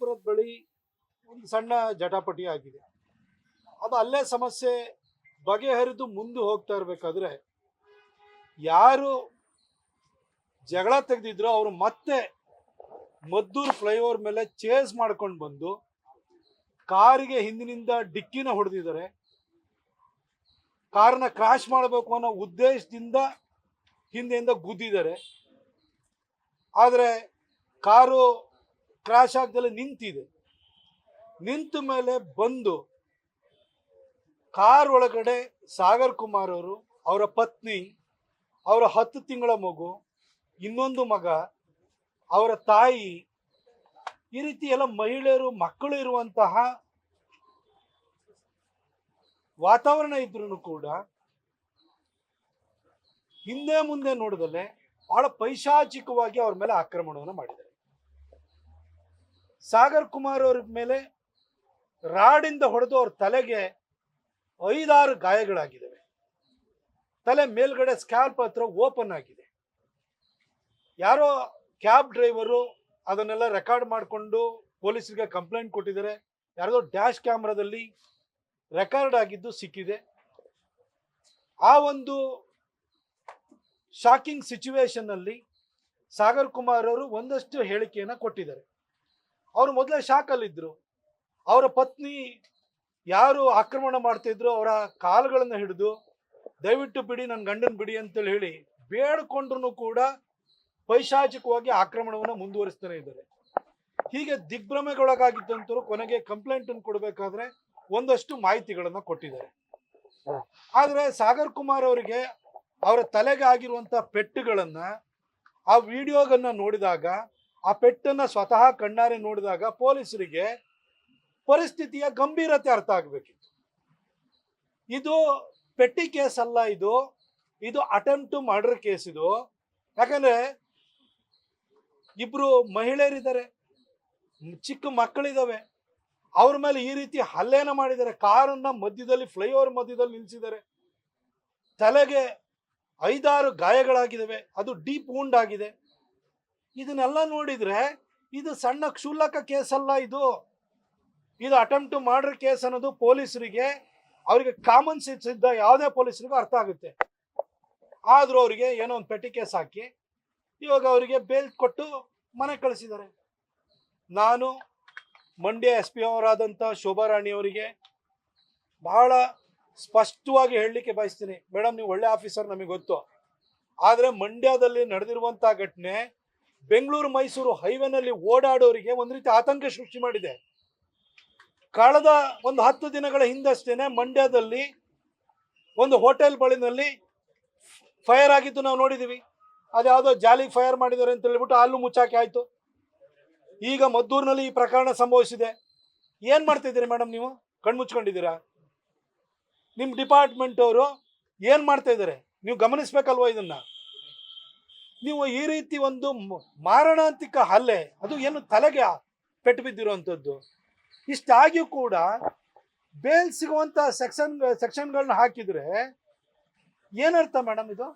ಕ್ಷೇತ್ರದ ಬಳಿ ಒಂದು ಸಣ್ಣ ಜಟಾಪಟಿ ಆಗಿದೆ. ಅದು ಅಲ್ಲೇ ಸಮಸ್ಯೆ ಬಗೆಹರಿದು ಮುಂದೆ ಹೋಗ್ತಾ ಇರಬೇಕಾದ್ರೆ ಯಾರು ಜಗಳ ತೆಗೆದಿದ್ರು ಅವರು ಮತ್ತೆ ಮದ್ದೂರು ಫ್ಲೈಓವರ್ ಮೇಲೆ ಚೇಸ್ ಮಾಡ್ಕೊಂಡು ಬಂದು ಕಾರಿಗೆ ಹಿಂದಿನಿಂದ ಡಿಕ್ಕಿನ ಹೊಡೆದಿದ್ದಾರೆ. ಕಾರನ್ನ ಕ್ರಾಶ್ ಮಾಡಬೇಕು ಅನ್ನೋ ಉದ್ದೇಶದಿಂದ ಹಿಂದೆಯಿಂದ ಗುದ್ದಿದ್ದಾರೆ. ಆದರೆ ಕಾರು ಕ್ರಾಶ್ ಆಗದಲ್ಲೇ ನಿಂತಿದೆ. ನಿಂತ ಮೇಲೆ ಬಂದು ಕಾರ್ ಒಳಗಡೆ ಸಾಗರ್ ಕುಮಾರ್ ಅವರು, ಅವರ ಪತ್ನಿ, ಅವರ 10 ತಿಂಗಳ ಮಗು, ಇನ್ನೊಂದು ಮಗ, ಅವರ ತಾಯಿ, ಈ ರೀತಿ ಎಲ್ಲ ಮಹಿಳೆಯರು ಮಕ್ಕಳು ಇರುವಂತಹ ವಾತಾವರಣ ಇದ್ರೂ ಕೂಡ ಹಿಂದೆ ಮುಂದೆ ನೋಡಿದಲ್ಲೇ ಬಹಳ ಪೈಶಾಚಿಕವಾಗಿ ಅವ್ರ ಮೇಲೆ ಆಕ್ರಮಣವನ್ನು ಮಾಡಿದ್ದಾರೆ. ಸಾಗರ್ ಕುಮಾರ್ ಅವ್ರ ಮೇಲೆ ರಾಡಿಂದ ಹೊಡೆದು ಅವ್ರ ತಲೆಗೆ 5-6 ಗಾಯಗಳಾಗಿದ್ದಾವೆ. ತಲೆ ಮೇಲ್ಗಡೆ ಸ್ಕ್ಯಾಲ್ಪ್ ಹತ್ರ ಓಪನ್ ಆಗಿದೆ. ಯಾರೋ ಕ್ಯಾಬ್ ಡ್ರೈವರು ಅದನ್ನೆಲ್ಲ ರೆಕಾರ್ಡ್ ಮಾಡಿಕೊಂಡು ಪೊಲೀಸರಿಗೆ ಕಂಪ್ಲೇಂಟ್ ಕೊಟ್ಟಿದ್ದಾರೆ. ಯಾರದೋ ಡ್ಯಾಶ್ ಕ್ಯಾಮ್ರಾದಲ್ಲಿ ರೆಕಾರ್ಡ್ ಆಗಿದ್ದು ಸಿಕ್ಕಿದೆ. ಆ ಒಂದು ಶಾಕಿಂಗ್ ಸಿಚುವೇಶನ್ ಅಲ್ಲಿ ಸಾಗರ್ ಕುಮಾರ್ ಅವರು ಒಂದಷ್ಟು ಹೇಳಿಕೆಯನ್ನು ಕೊಟ್ಟಿದ್ದಾರೆ. ಅವರು ಮೊದಲೇ ಶಾಕಲ್ಲಿದ್ದರು. ಅವರ ಪತ್ನಿ ಯಾರು ಆಕ್ರಮಣ ಮಾಡ್ತಿದ್ರು ಅವರ ಕಾಲುಗಳನ್ನು ಹಿಡಿದು ದಯವಿಟ್ಟು ಬಿಡಿ, ನನ್ನ ಗಂಡನ ಬಿಡಿ ಅಂತೇಳಿ ಹೇಳಿ ಬೇಡ್ಕೊಂಡ್ರು ಕೂಡ ಪೈಶಾಚಿಕವಾಗಿ ಆಕ್ರಮಣವನ್ನು ಮುಂದುವರಿಸ್ತಾನೆ ಇದ್ದಾರೆ. ಹೀಗೆ ದಿಗ್ಭ್ರಮೆಗೊಳಗಾಗಿದ್ದಂತರು ಕೊನೆಗೆ ಕಂಪ್ಲೇಂಟ್ ಅನ್ನು ಕೊಡಬೇಕಾದ್ರೆ ಒಂದಷ್ಟು ಮಾಹಿತಿಗಳನ್ನು ಕೊಟ್ಟಿದ್ದಾರೆ. ಆದರೆ ಸಾಗರ್ ಕುಮಾರ್ ಅವರಿಗೆ ಅವರ ತಲೆಗೆ ಆಗಿರುವಂಥ ಪೆಟ್ಟುಗಳನ್ನ ಆ ವಿಡಿಯೋಗನ್ನ ನೋಡಿದಾಗ, ಆ ಪೆಟ್ಟನ್ನ ಸ್ವತಃ ಕಣ್ಣಾರೆ ನೋಡಿದಾಗ ಪೊಲೀಸರಿಗೆ ಪರಿಸ್ಥಿತಿಯ ಗಂಭೀರತೆ ಅರ್ಥ ಆಗಬೇಕಿತ್ತು. ಇದು ಪೆಟ್ಟಿ ಕೇಸ್ ಅಲ್ಲ, ಇದು ಅಟೆಂಪ್ಟ್ ಟು ಮರ್ಡರ್ ಕೇಸ್. ಇದು ಯಾಕಂದ್ರೆ ಇಬ್ರು ಮಹಿಳೆಯರಿದ್ದಾರೆ, ಚಿಕ್ಕ ಮಕ್ಕಳಿದ್ದಾವೆ, ಅವ್ರ ಮೇಲೆ ಈ ರೀತಿ ಹಲ್ಲೆನ ಮಾಡಿದ್ದಾರೆ. ಕಾರನ್ನ ಮಧ್ಯದಲ್ಲಿ, ಫ್ಲೈಓವರ್ ಮಧ್ಯದಲ್ಲಿ ನಿಲ್ಲಿಸಿದ್ದಾರೆ. ತಲೆಗೆ 5-6 ಗಾಯಗಳಾಗಿದ್ದಾವೆ, ಅದು ಡೀಪ್ ವೂಂಡ್ ಆಗಿದೆ. ಇದನ್ನೆಲ್ಲ ನೋಡಿದ್ರೆ ಇದು ಸಣ್ಣ ಕ್ಷುಲ್ಲಕ ಕೇಸ್ ಅಲ್ಲ, ಇದು ಅಟೆಂಪ್ಟ್ ಟು ಮರ್ಡರ್ ಕೇಸ್ ಅನ್ನೋದು ಪೊಲೀಸರಿಗೆ, ಅವರಿಗೆ ಕಾಮನ್ ಸೆನ್ಸ್ ಇದ್ದ ಯಾವುದೇ ಪೊಲೀಸರಿಗೂ ಅರ್ಥ ಆಗುತ್ತೆ. ಆದ್ರೂ ಅವರಿಗೆ ಏನೋ ಒಂದು ಪೆಟ್ಟಿ ಕೇಸ್ ಹಾಕಿ ಇವಾಗ ಅವರಿಗೆ ಬೇಲ್ ಕೊಟ್ಟು ಮನೆ ಕಳಿಸಿದ್ದಾರೆ. ನಾನು ಮಂಡ್ಯ SP ಅವರಾದಂಥ ಶೋಭಾ ರಾಣಿ ಅವರಿಗೆ ಬಹಳ ಸ್ಪಷ್ಟವಾಗಿ ಹೇಳಲಿಕ್ಕೆ ಬಯಸ್ತೀನಿ, ಮೇಡಮ್ ನೀವು ಒಳ್ಳೆ ಆಫೀಸರ್, ನಮಗೆ ಗೊತ್ತು. ಆದರೆ ಮಂಡ್ಯದಲ್ಲಿ ನಡೆದಿರುವಂಥ ಘಟನೆ ಬೆಂಗಳೂರು ಮೈಸೂರು ಹೈವೇನಲ್ಲಿ ಓಡಾಡೋರಿಗೆ ಒಂದು ರೀತಿ ಆತಂಕ ಸೃಷ್ಟಿ ಮಾಡಿದೆ. ಕಳೆದ ಒಂದು 10 ದಿನಗಳ ಹಿಂದಷ್ಟೇನೆ ಮಂಡ್ಯದಲ್ಲಿ ಒಂದು ಹೋಟೆಲ್ ಬಳಿನಲ್ಲಿ ಫೈರ್ ಆಗಿದ್ದು ನಾವು ನೋಡಿದ್ದೀವಿ. ಅದ್ಯಾವುದೋ ಜಾಲಿ ಫೈರ್ ಮಾಡಿದ್ದಾರೆ ಅಂತ ಹೇಳ್ಬಿಟ್ಟು ಅಲ್ಲೂ ಮುಚ್ಚಾಕಿ ಆಯಿತು. ಈಗ ಮದ್ದೂರಿನಲ್ಲಿ ಈ ಪ್ರಕರಣ ಸಂಭವಿಸಿದೆ. ಏನು ಮಾಡ್ತಿದ್ದೀರಿ ಮೇಡಮ್, ನೀವು ಕಣ್ಮುಚ್ಕೊಂಡಿದ್ದೀರಾ? ನಿಮ್ಮ ಡಿಪಾರ್ಟ್ಮೆಂಟ್ ಅವರು ಏನು ಮಾಡ್ತಾ ಇದ್ದಾರೆ ನೀವು ಗಮನಿಸ್ಬೇಕಲ್ವ ಇದನ್ನ. ನೀವು ಈ ರೀತಿ ಒಂದು ಮಾರಣಾಂತಿಕ ಹಲ್ಲೆ, ಅದು ಏನು ತಲೆಗೆ ಪೆಟ್ಟು ಬಿದ್ದಿರುವಂಥದ್ದು, ಇಷ್ಟಾಗಿಯೂ ಕೂಡ ಬೇಲ್ ಸಿಗುವಂಥ ಸೆಕ್ಷನ್ಗಳನ್ನ ಹಾಕಿದ್ರೆ ಏನರ್ಥ ಮೇಡಮ್ ಇದು?